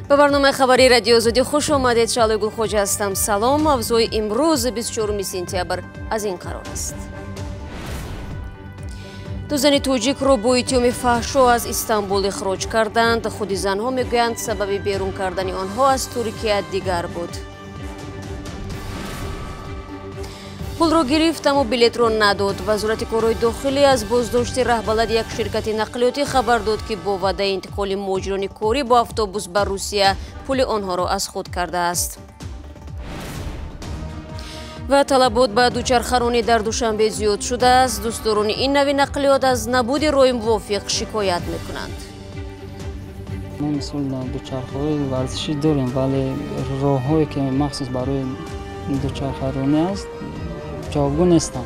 به برنامه خبری رادیو آزادی خوش آمدید. شعله گلخوجه هستم. سلام. موضوع امروز 24 سپتامبر از این قرار است. دو زن توجیک رو با اتهام فحشا از استانبول اخراج کردند. خود زنها میگویند سبب بیرون کردن آنها از ترکیه دیگر بود. پول رو گرفت اما بلیط رو نداد. وزارت کارهای داخلی از بازداشت رهبر یک شرکت نقلیاتی خبر داد که با وعده انتقال مهاجران کاری با اتوبوس به روسیه پول آنها را از خود کرده است. و طلبات به دوچرخه‌رانی در دوشنبه زیاد شده است. دوستداران این نوع نقلیات از نبود راه موافق شکایت میکنند. ما مثلا دوچرخه‌های ورزشی داریم ولی راه‌هایی که مخصوص برای دوچرخه‌رانی است جاگون نیستند.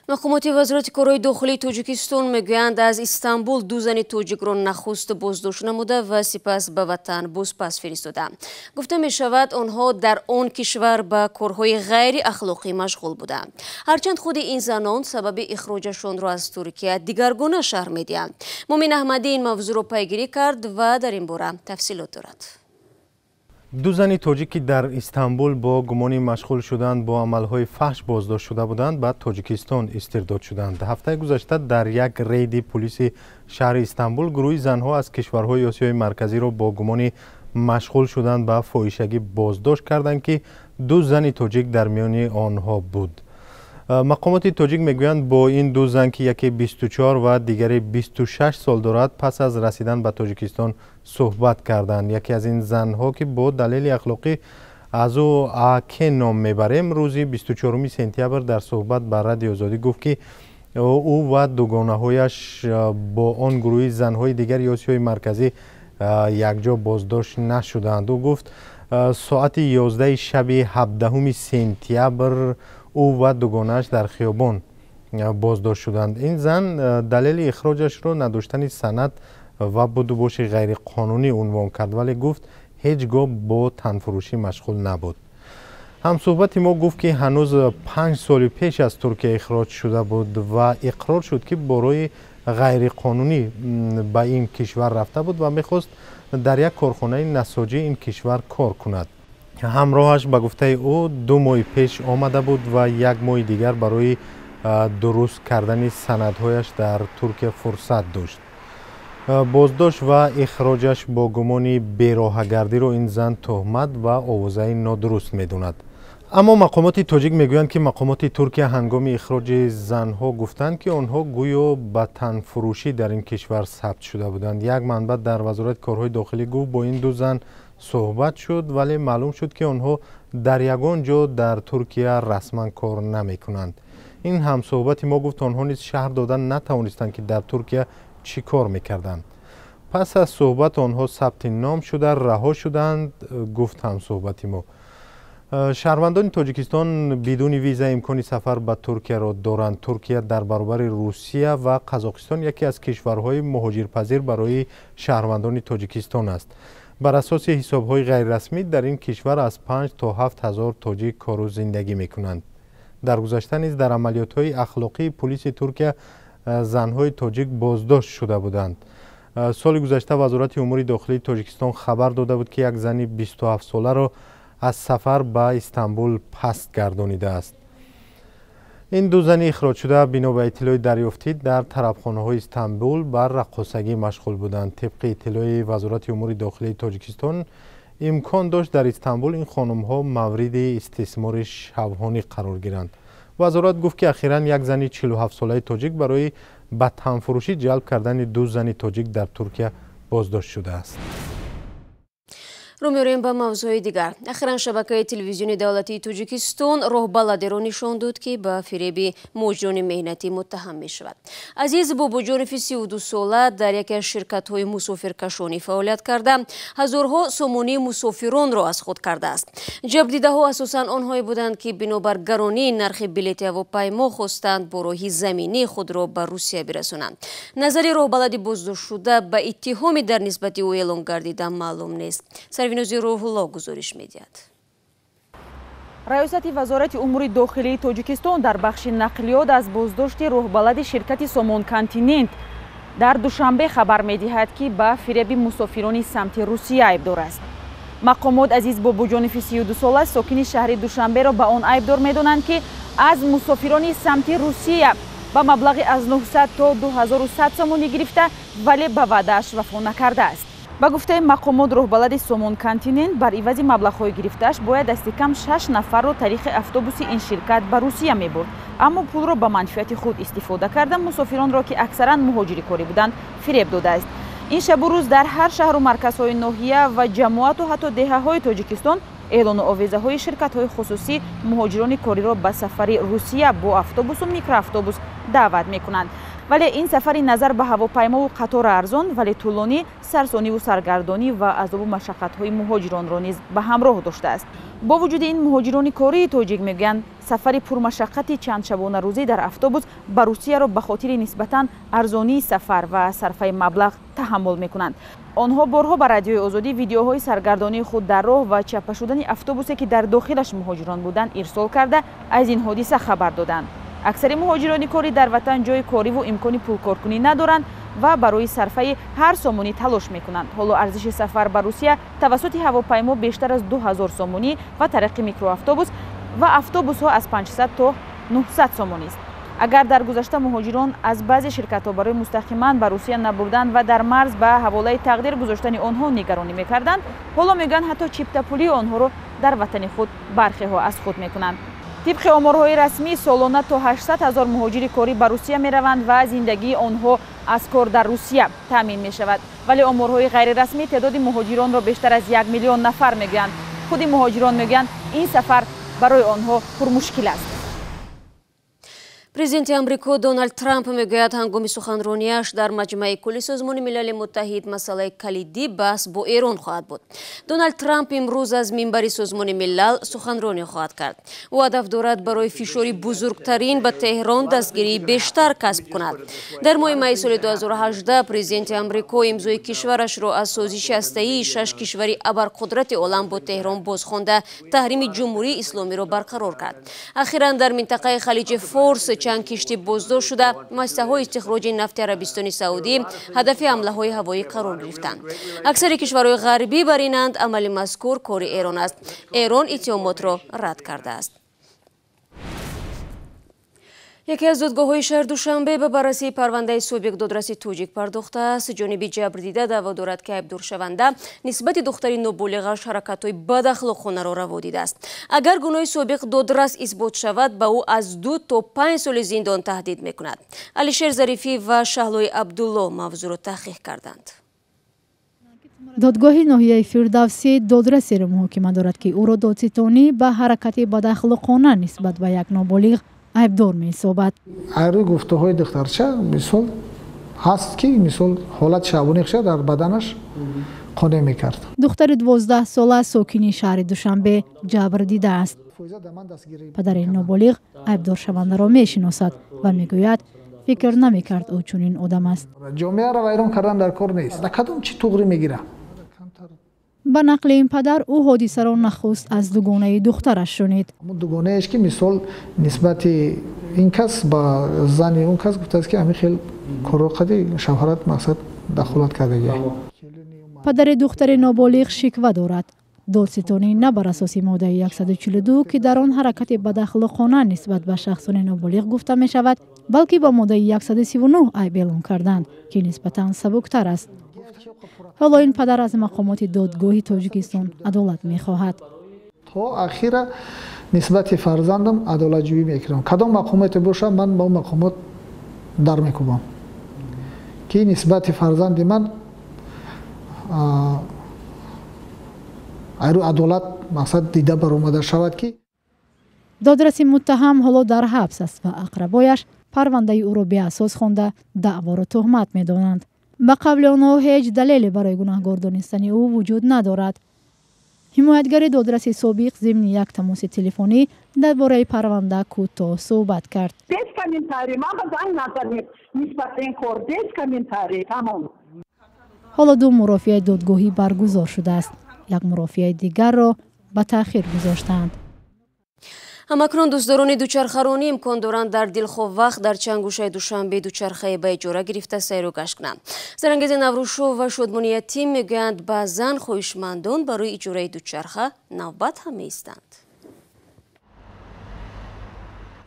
مقامات وزارت کارهای داخلی تاجیکستان میگویند از استانبول دو زن تاجیک را نخست بازداشت نموده و سپس به وطن بازپس فرستاده. گفته می شود آنها در آن کشور به کارهای غیر اخلاقی مشغول بودند. هرچند خود این زنان سبب اخراجشان را از ترکیه دیگرگونه شرح میدهند. مومن احمدی این موضوع را پیگیری کرد و در این باره تفصیلات دارد. دو زن تاجیکی در استانبول با گمان مشغول شدند با عملهای فحش بازداشت شده بودند بعد تاجیکستان استرداد شدند. هفته گذشته در یک رید پلیس شهر استانبول گروه زنها از کشورهای آسیای مرکزی را با گمان مشغول شدند به فاحشگی بازداشت کردند که دو زن تاجیک در میان آنها بود. مقامات تاجیک میگویند با این دو زن که یکی 24 و دیگری 26 سال دارد پس از رسیدن به تاجیکستان صحبت کردند. یکی از این زنها که با دلیل اخلاقی از او آکه نام میبریم روزی 24 سپتامبر در صحبت با رادیو آزادی گفت که او و دوگانه‌هایش با آن گروه زنهای دیگر آسیای مرکزی یکجا بازداشت نشدند. او گفت ساعت 11 شب 17 سپتامبر او و دوگانه‌اش در خیابان بازداشت شدند. این زن دلیل اخراجش را نداشتن سند و بدوباش غیر قانونی عنوان کرد ولی گفت هیچگاه با تنفروشی مشغول نبود. همصحبت ما گفت که هنوز 5 سال پیش از ترکیه اخراج شده بود و اقرار شد که برای غیر قانونی به این کشور رفته بود و میخواست در یک کارخانه نساجی این کشور کار کند. همراهش به گفته او 2 ماه پیش آمده بود و 1 ماه دیگر برای درست کردن سندهایش در ترکیه فرصت داشت. بازداشت و اخراجش با گمان بیراهگردی رو این زن تهمت و آوازه نادرست میدوند. اما مقامات تاجیک میگویند که مقامات ترکیه هنگام اخراج زنها گفتند که آنها گویا به تنفروشی در این کشور ثبت شده بودند. یک منبع در وزارت کارهای داخلی گفت با این دو زن صحبت شد ولی معلوم شد که آنها در یگان جا در ترکیه رسما کار نمی کنند. این هم صحبت ما گفت آنها نیز شهر دادن نتوانستند که در ترکیه چی کار میکردند. پس از صحبت آنها ثبت نام شده رها شدند. گفت هم صحبت ما شهروندان تاجیکستان بدون ویزا امکان سفر به ترکیه را دارند. ترکیه در برابر روسیه و قزاقستان یکی از کشورهای مهاجرپذیر برای شهروندان تاجیکستان است. بر اساس حساب‌های غیر رسمی در این کشور از 5 تا 7 هزار تاجیک کار و زندگی می‌کنند. در گذشته نیز در عملیات‌های اخلاقی پلیس ترکیه زن‌های تاجیک بازداشت شده بودند. سال گذشته وزارت امور داخلی تاجیکستان خبر داده بود که یک زن 27 ساله را از سفر به استانبول پس گردانیده است. این دو زن اخراج شده بنا به اطلاع دریافتی در طربخانه‌های استانبول بر رقاصگی مشغول بودند. طبق اطلاع وزارت امور داخلی تاجیکستان امکان داشت در استانبول این خانم‌ها مورد استثمار شبانه قرار گیرند. وزارت گفت که اخیراً یک زن 47 ساله تاجیک برای به تنفروشی جلب کردن دو زن تاجیک در ترکیه بازداشت شده است. رو می‌ریم به موضوع دیگر. اخیراً شبکه تلویزیونی دولتی تاجیکستان راهبلدی را نشان داد که به فریب مهاجران مهنتی متهم می شود. عزیز باباجانوف 32 ساله در یکی از شرکت‌های مسافرکشانی فعالیت کرده هزارها سومانی مسافران را از خود کرده است. جبدیده‌ها اساساً آنهایی بودند که بنابر گرانی نرخ بلیط هواپیما خواستند با راه زمینی خود را به روسیه برسانند. نظر راهبلدی بازداشت شده به اتهامی در نسبت او اعلام گردیده معلوم نیست. سروینوزی روح‌الله گزارش می‌دهد. رئیست وزارت امور داخلی تاجیکستان در بخش نقلیات از بازداشت راهبلد شرکت سامان کانتیننت дар душанбе хабар медиҳад ки ба фиреби мусофирони самти русия айбдор аст. мақомот азиз бобуҷонови 32 сола сокини шаҳри душанберо ба он айбдор медонанд ки аз мусофирони самти русия ба маблағи аз 900 то 2100 сомонӣ гирифта, вале ба ваъдааш вафо накардааст. ба гуфтаи мақомот роҳбалади Сомон Континент бар ивази маблағҳои гирифтааш бояд дасти кам 6 нафарро тариқи автобуси ин ширкат ба Русия мебурд, аммо пулро ба манфиати худ истифода карда мусофиронро ки аксаран муҳоҷири корӣ буданд фиреб додааст. ин шабу рӯз дар ҳар шаҳру марказҳои ноҳия ва ҷамоату ҳатто деҳаҳои Тоҷикистон эълону овезаҳои ширкатҳои хусусӣ муҳоҷирони кориро ба сафари Русия бо автобусу микроавтобус даъват мекунанд. вале ин сафари назар ба ҳавопаймову қатори арзон вале тӯлонӣ, сарсониву саргардонӣ ва азобу машаққатҳои муҳоҷиронро низ ба ҳамроҳ доштааст. бо вуҷуди ин муҳоҷирони кории тоҷик мегӯянд сафари пурмашаққати чандшабонарӯзӣ дар автобус ба Русияро ба хотири нисбатан арзонии сафар ва сарфаи маблағ таҳаммул мекунанд. онҳо борҳо ба радиои озодӣ видеоҳои саргардонии худ дар роҳ ва чапа шудани автобусе ки дар дохилаш муҳоҷирон буданд ирсол карда аз ин ҳодиса хабар доданд. аксари муҳоҷирони корӣ дар ватан ҷои кориву имкони пулкоркунӣ надоранд ва барои сарфаи ҳар сомонӣ талош мекунанд. ҳоло арзиши сафар ба Русия тавассути ҳавопаймо бештар аз 2000 сомонӣ ва тариқи микроавтобус ва автобусҳо аз 500 то 900 сомонист. агар дар гузашта муҳоҷирон аз баъзе ширкатҳо барои мустақиман ба Русия набурдан ва дар марз ба ҳаволаи тақдир гузоштани онҳо нигаронӣ мекарданд, ҳоло мегӯянд ҳатто чиптапулии онҳоро дар ватани худ бархеҳо аз худ мекунанд. тибқи оморҳои расмӣ солона то 800 000 муҳоҷири корӣ ба Русия мераванд ва зиндагии онҳо аз кор дар Русия таъмин мешавад. вале оморҳои ғайрирасмӣ теъдоди муҳоҷиронро бештар аз 1 миллион нафар мегӯянд. худи муҳоҷирон мегӯянд ин сафар барои онҳо пурмушкил аст. президенти амрико Дональд Трамп мегӯяд ҳангоми суханронияш дар маҷмаи кулли Созмони Милали Муттаҳид масъалаи калидӣ баҳс бо Эрон хоҳад буд. Дональд Трамп имрӯз аз минбари Созмони Милал суханронӣ хоҳад кард. ӯ ҳадаф дорад барои фишори бузургтарин ба Теҳрон дастгирии бештар касб кунад. дар моҳи майи соли 2018 президенти амрико имзои кишварашро аз созиши ҳастаии 6 кишвари абарқудрати олам бо Теҳрон бозхонда таҳрими ҷумҳурии исломиро барқарор кард. ахиран дар минтақаи халиҷи Форс чанд киштӣ боздошт шуда муассисаҳои истихроҷи нафти Арабистони Саудӣ ҳадафи ҳамлаҳои ҳавоӣ қарор гирифтанд. аксари кишварҳои ғарбӣ бар инанд амали мазкур кори Эрон аст. Эрон иттиҳомотро рад кардааст. яке аз додгоҳҳои шаҳр Душанбе ба баррасии парвандаи собиқ додраси тоҷик пардохтааст. ҷониби ҷабрдида даъво дорад ки айбдоршаванда нисбати духтари ноболиғаш ҳаракатҳои бадахлоқонаро раво дидааст. агар гуноҳи собиқ додрас исбот шавад, ба ӯ аз 2 то 5 соли зиндон таҳдид мекунад. Алишер Зарифӣ ва Шаҳлои Абдулло мавзӯъро таҳқиқ карданд. додгоҳи ноҳияи Фирдавсӣ додрасеро муҳокима дорад ки ӯро додситонӣ ба ҳаракати бадахлоқона нисбат ба як ноболиғ айбдор меҳисобад. айру гуфтаҳои духтарча мисол ҳаст ки мисол ҳолати шабонихша дар баданаш қонеъ мекард. духтари 12 сола сокини шаҳри Душанбе ҷабр дидааст. падари ноболиғ айбдоршавандаро мешиносад ва мегӯяд фикр намекард ӯ чунин одам аст. ҷомеаро вайрон кардан дар кор нест. кадом чӣ туғри мегирад? ба нақли ин падар ӯ ҳодисаро нахуст аз дугонаи духтараш шунид. дугонаеш ки мисол нисбати ин кас ба зани он кас гуфтааст ки ҳамин хел корро қади шавҳарат мақсад дахолат кардагӣ. падари духтари ноболиғ шиква дорад. додситонӣ на бар асоси моддаи 142 ки дар он ҳаракати бадахлоқона нисбат ба шахсони ноболиғ гуфта мешавад, балки ба моддаи 139 айб эълон карданд ки нисбатан сабуктар аст. ҳоло ин падар аз мақомоти додгоҳи Тоҷикистон адолат мехоҳад. то ахира нисбати фарзандам адолатҷӯӣ мекардам. кадом мақомоте бошад ман ба он мақомот дар мекӯбам ки нисбати фарзанди ман айру адолат мақсад дида баромада шавад ки додраси муттаҳам ҳоло дар ҳабс аст ва ақрабояш парвандаи ӯро беасос хонда даъворо тӯҳмат медонанд. ба қавли онҳо ҳеҷ далеле барои гунаҳгор донистани ӯ вуҷуд надорад. ҳимоятгари додраси собиқ зимни як тамоси телефонӣ дар бораи парванда кӯтоҳ суҳбат кард. ҳоло ду мурофиаи додгоҳӣ баргузор шудааст. як мурофиаи дигарро ба таъхир гузоштаанд. ҳамакнун дӯстдорони дучархаронӣ имкон доранд дар дилхоҳ дар чанд гӯшаи душанбе дучархае ба иҷора гирифта сайру гашт кунанд. Зарангези Наврӯзшоҳ ва Шодмониятӣ мегӯянд баъзан хоҳишмандон барои иҷораи дучарха навбат ҳам меистанд.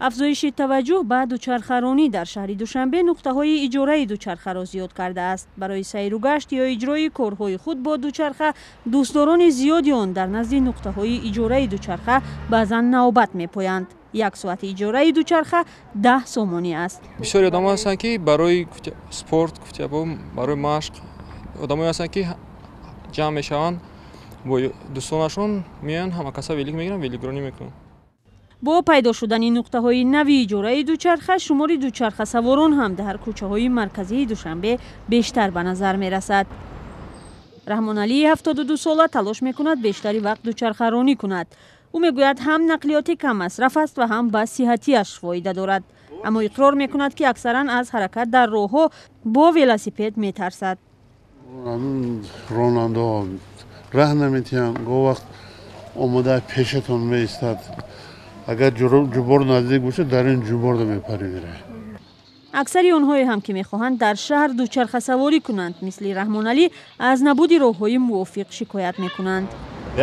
афзоиши таваҷҷӯҳ ба дучархаронӣ дар шаҳри Душанбе нуқтаҳои иҷораи дучархаро зиёд кардааст. Барои сайру гашт ё иҷрои корҳои худ бо дучарха дӯстдорони зиёди он дар назди нуқтаҳои иҷораи дучарха баъзан навбат мепоянд. Як соати иҷораи дучарха 10 сомонӣ аст. Бисёри одамон ҳастанд ки барои спорт, барои машқ, одамоне ҳастанд ки ҷамъ мешаванд, бо дӯстонашон меоянд, ҳама каса велик мегиранд, великронӣ мекунанд. бо пайдо шудани нуқтаҳои нави иҷораи дучарха шумори дучархасаворон ҳам дар кӯчаҳои марказии Душанбе бештар ба назар мерасад. Раҳмоналии 72 сола талош мекунад бештари вақт дучархаронӣ кунад. ӯ мегӯяд ҳам нақлиёти камасраф аст ва ҳам ба сиҳатиаш фоида дорад. аммо иқрор мекунад ки аксаран аз ҳаракат дар роҳҳо бо велосипед метарсад. ронандаҳо раҳ наметиҳанд, гоҳ вақт омода пешатон меистад. Агар ҷубор наздик бошад, дар ин ҷуборда мепаривира. аксари онҳое ҳам ки мехоҳанд дар шаҳр дучархасаворӣ кунанд, мисли Раҳмоналӣ, аз набуди роҳҳои мувофиқ шикоят мекунанд.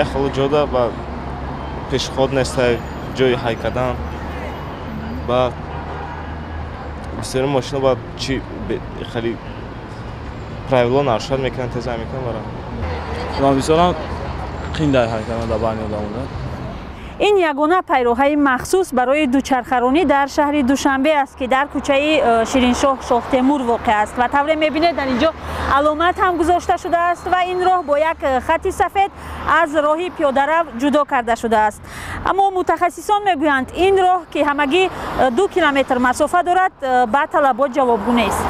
Яхел ҷода ба пешход неста, ҷои ҳай кардан. Ба бисёри мошина ба чи хали правило нарушад мекунанд, теза мекунанд бара. Ва бисёрам қиндай ҳай кардан да байни одамода. ин ягона пайроҳаи махсус барои дучархаронӣ дар шаҳри Душанбе аст ки дар кӯчаи Шириншоҳ Шоҳтемур воқеъ аст ва тавре мебинед дар инҷо аломат ҳам гузошта шудааст ва ин роҳ бо як хати сафед аз роҳи пиёдарав ҷудо карда шудааст. аммо мутахассисон мегӯянд ин роҳ ки ҳамагӣ 2 километр масофа дорад ба талабот ҷавобгӯ нест.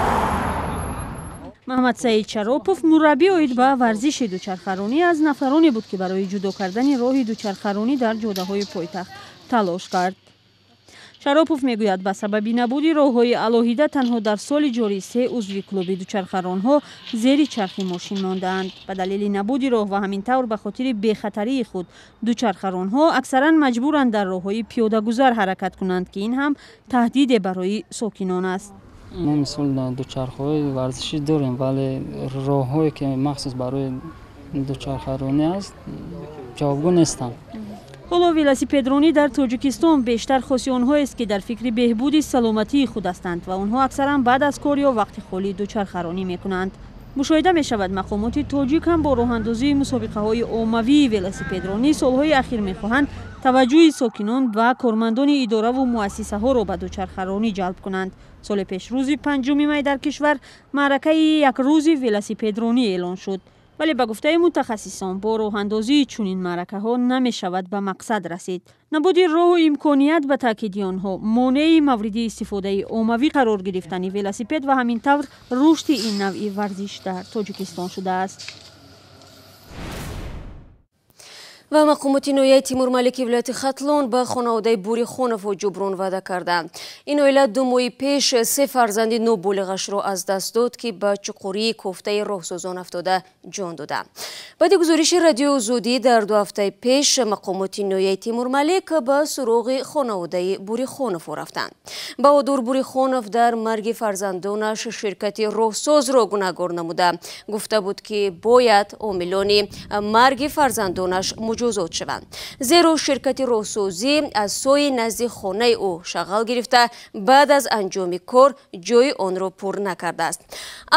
Маҳмад Саид Шаропов, мураббии оид ба варзиши дучархаронӣ, аз нафароне буд ки барои ҷудо кардани роҳи дучархаронӣ дар ҷодаҳои пойтахт талош кард. Шаропов мегӯяд ба сабаби набуди роҳҳои алоҳида танҳо дар соли ҷорӣ 3 узви клуби дучархаронҳо зери чархи мошин мондаанд. Ба далели набуди роҳ ва ҳамин тавр ба хотири бехатарии худ дучархаронҳо аксаран маҷбуранд дар роҳҳои пиёдагузар ҳаракат кунанд ки ин ҳам таҳдиде барои сокинон аст. мо мисол дучархҳои варзишӣ дорем, вале роҳҳое ки махсус барои дучархаронӣ аст ҷавобгӯ нестанд. ҳоло велосипедронӣ дар Тоҷикистон бештар хоси онҳоест ки дар фикри беҳбуди саломатии худ ҳастанд ва онҳо аксаран баъд аз кор ё вақти холӣ дучархаронӣ мекунанд. мушоҳида мешавад мақомоти тоҷик ҳам бо роҳандозии мусобиқаҳои оммавии велосипедронӣ солҳои ахир мехоҳанд таваҷҷӯҳи сокинон ва кормандони иdoраву муассисаҳоро ба дучархаронӣ ҷалб кунанд. соли пеш рӯзи 5 май дар кишвар маъракаи якрӯзи велосипедронӣ эълон шуд. вале ба гуфтаи мутахассисон бо роҳандозии чунин маъракаҳо намешавад ба мақсад расид. набуди роҳу имконият ба таъкиди онҳо монеи мавриди истифодаи оммавӣ қарор гирифтани велосипед ва ҳамин тавр рушди ин навъи варзиш дар Тоҷикистон шудааст. ва мақомоти ноҳияи Тимур-Малики вилояти Хатлон ба хонаводаи Бурихонову ҷуброн ваъда карданд. ин оила 2 моҳи пеш 3 фарзанди ноболиғашро аз даст дод ки ба чуқурии кофтаи роҳсозон афтода ҷон доданд. баъди гузориши радиои Озодӣ дар 2 ҳафтаи пеш мақомоти ноҳияи Тимур-Малик ба суроғи хонаводаи Бурихонову рафтанд. Баҳодур Бурихонов дар марги фарзандонаш ширкати роҳсозро гунаҳгор намуда гуфта буд ки бояд омилони марги фарзандонаш муҷозот шаванд. зеро ширкати роҳсозӣ аз сои назди хонаи ӯ шағал гирифта баъд аз анҷоми кор ҷои онро пур накардааст.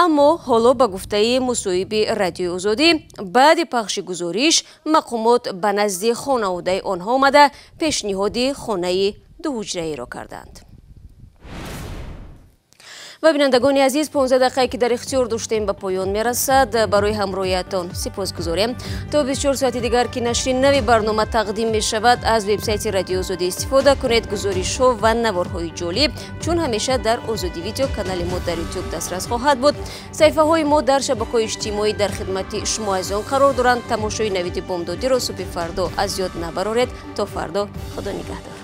аммо ҳоло ба гуфтаи мусоҳиби радиои Озодӣ баъди пахши гузориш мақомот ба назди хонаводаи онҳо омада пешниҳоди хонаи дуҳуҷраиро карданд. ва бинандагони азиз 15 дақиқае ки дар ихтиёр доштем ба поён мерасад. барои ҳамроҳиятон сипосгузорем. то 24 соати дигар ки нашри нави барнома тақдим мешавад, аз вебсайти радиои Озодӣ истифода кунед. гузоришҳо ва наворҳои ҷолиб чун ҳамеша дар Озодӣ видео канали мо дар YouTube дастрас хоҳад буд. саҳифаҳои мо дар шабакаҳои иҷтимоӣ дар хидмати шумо азизон қарор доранд. тамошои навиди бомдодиро субҳи фардо аз ёд набароред. то фардо, худо нигаҳдор.